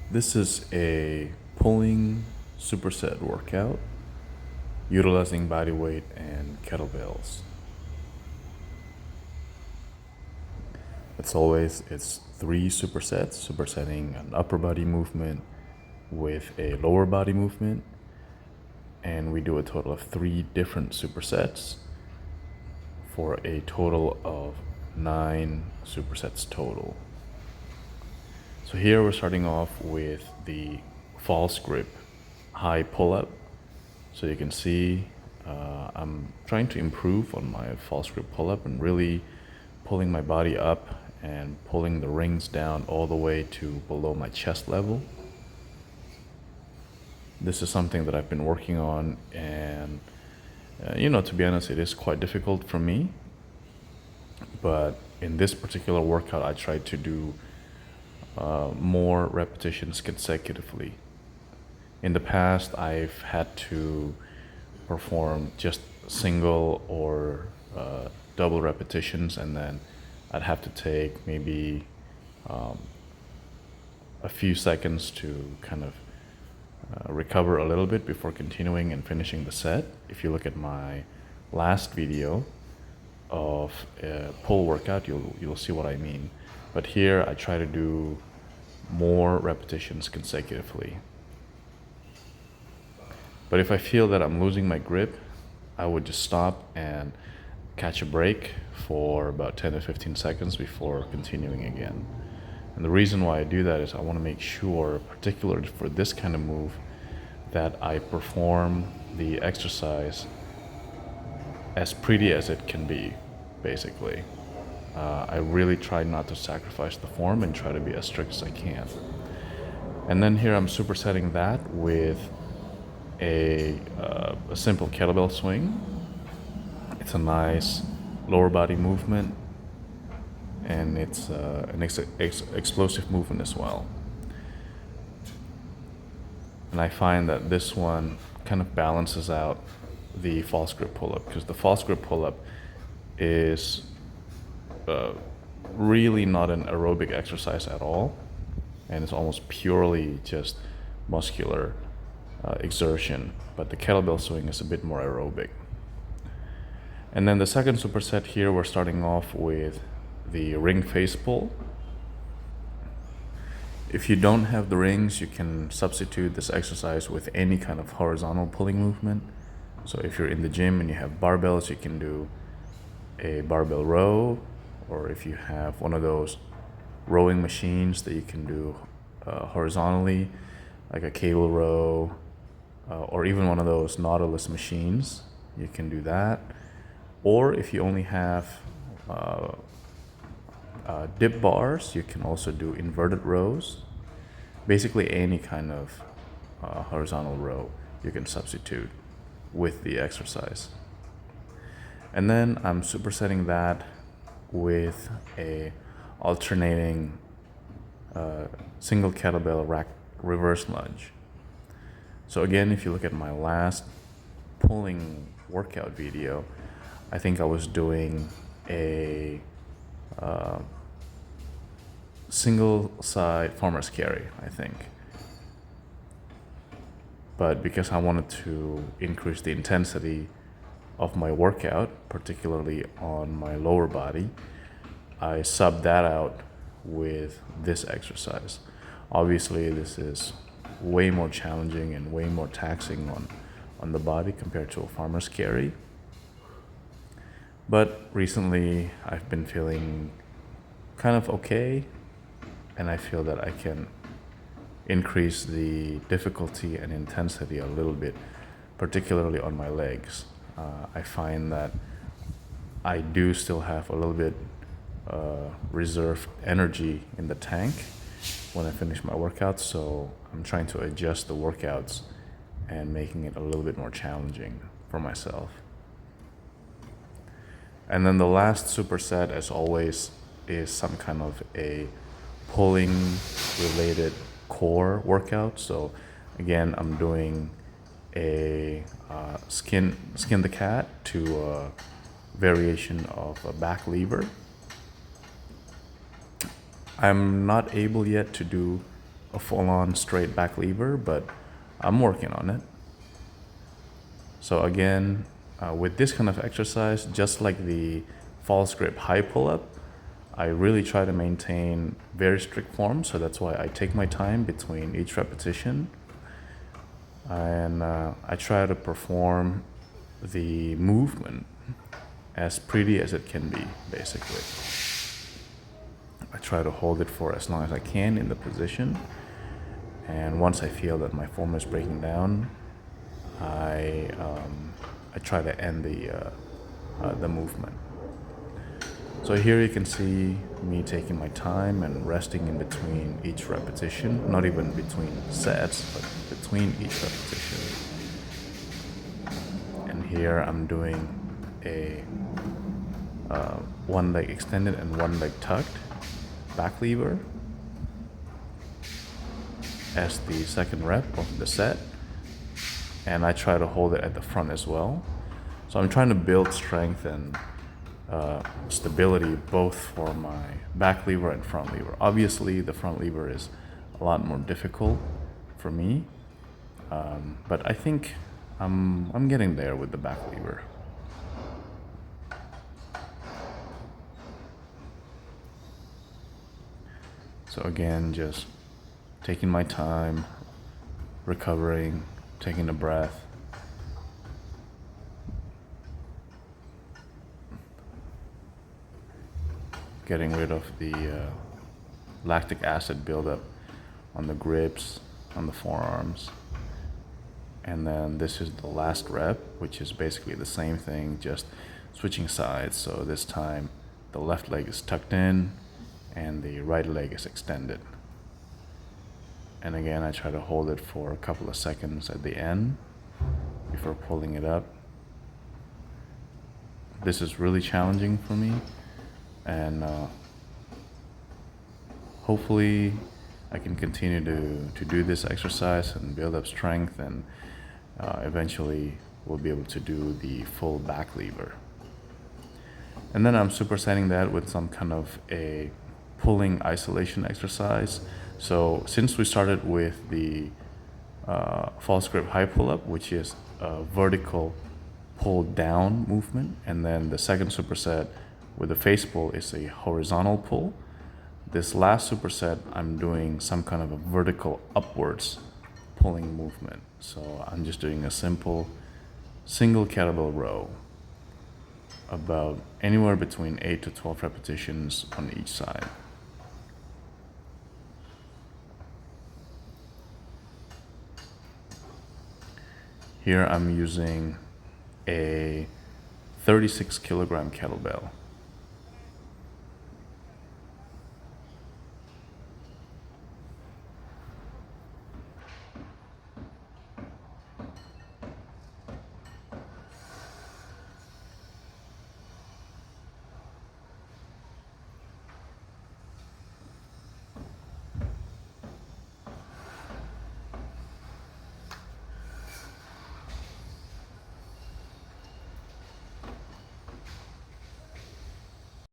This is a pulling superset workout utilizing body weight and kettlebells. As always, it's 3 supersets, supersetting an upper body movement with a lower body movement. And we do a total of 3 different supersets for a total of 9 supersets total. So here we're starting off with the false grip high pull-up. So you can see I'm trying to improve on my false grip pull-up and really pulling my body up and pulling the rings down all the way to below my chest level. This is something that I've been working on, and to be honest, it is quite difficult for me. But in this particular workout, I tried to do more repetitions consecutively. In the past, I've had to perform just single or double repetitions, and then I'd have to take maybe a few seconds to kind of recover a little bit before continuing and finishing the set. If you look at my last video of a pull workout, you'll see what I mean. But here I try to do more repetitions consecutively. But if I feel that I'm losing my grip, I would just stop and catch a break for about 10 to 15 seconds before continuing again. And the reason why I do that is I want to make sure, particularly for this kind of move, that I perform the exercise as pretty as it can be, basically. I really try not to sacrifice the form and try to be as strict as I can. And then here I'm supersetting that with a simple kettlebell swing. It's a nice lower body movement, and it's an explosive movement as well. And I find that this one kind of balances out the false grip pull-up, because the false grip pull-up is really not an aerobic exercise at all, and it's almost purely just muscular exertion. But the kettlebell swing is a bit more aerobic. And then the second superset here, we're starting off with the ring face pull. If you don't have the rings, you can substitute this exercise with any kind of horizontal pulling movement. So if you're in the gym and you have barbells, you can do a barbell row, or if you have one of those rowing machines that you can do horizontally, like a cable row, or even one of those Nautilus machines, you can do that. Or if you only have dip bars, you can also do inverted rows. Basically any kind of horizontal row you can substitute with the exercise. And then I'm supersetting that with a alternating single kettlebell rack reverse lunge. So again, if you look at my last pulling workout video, I think I was doing a single side farmer's carry, I think. But because I wanted to increase the intensity of my workout, particularly on my lower body, I subbed that out with this exercise. Obviously, this is way more challenging and way more taxing on the body compared to a farmer's carry. But recently, I've been feeling kind of okay, and I feel that I can increase the difficulty and intensity a little bit, particularly on my legs. I find that I do still have a little bit reserved energy in the tank when I finish my workouts, so I'm trying to adjust the workouts and making it a little bit more challenging for myself. And then the last superset, as always, is some kind of a pulling related core workout. So again, I'm doing a skin the cat to a variation of a back lever. I'm not able yet to do a full-on straight back lever, but I'm working on it. So again, with this kind of exercise, just like the false grip high pull-up, I really try to maintain very strict form, so that's why I take my time between each repetition. And I try to perform the movement as pretty as it can be, basically. I try to hold it for as long as I can in the position, and once I feel that my form is breaking down, I try to end the movement. So here you can see me taking my time and resting in between each repetition, not even between sets, but between each repetition. And here I'm doing a one leg extended and one leg tucked back lever as the second rep of the set, and I try to hold it at the front as well. So I'm trying to build strength and stability both for my back lever and front lever. Obviously the front lever is a lot more difficult for me, but I think I'm getting there with the back lever. So again, just taking my time, recovering, taking a breath. Getting rid of the lactic acid buildup on the grips, on the forearms. And then this is the last rep, which is basically the same thing, just switching sides. So this time the left leg is tucked in and the right leg is extended. And again, I try to hold it for a couple of seconds at the end before pulling it up. This is really challenging for me, and hopefully I can continue to do this exercise and build up strength, and eventually we'll be able to do the full back lever. And then I'm supersetting that with some kind of a pulling isolation exercise. So since we started with the false grip high pull-up, which is a vertical pull down movement, and then the second superset with the face pull is a horizontal pull, this last superset I'm doing some kind of a vertical upwards pulling movement. So I'm just doing a simple single kettlebell row, about anywhere between 8 to 12 repetitions on each side. Here I'm using a 36 kilogram kettlebell.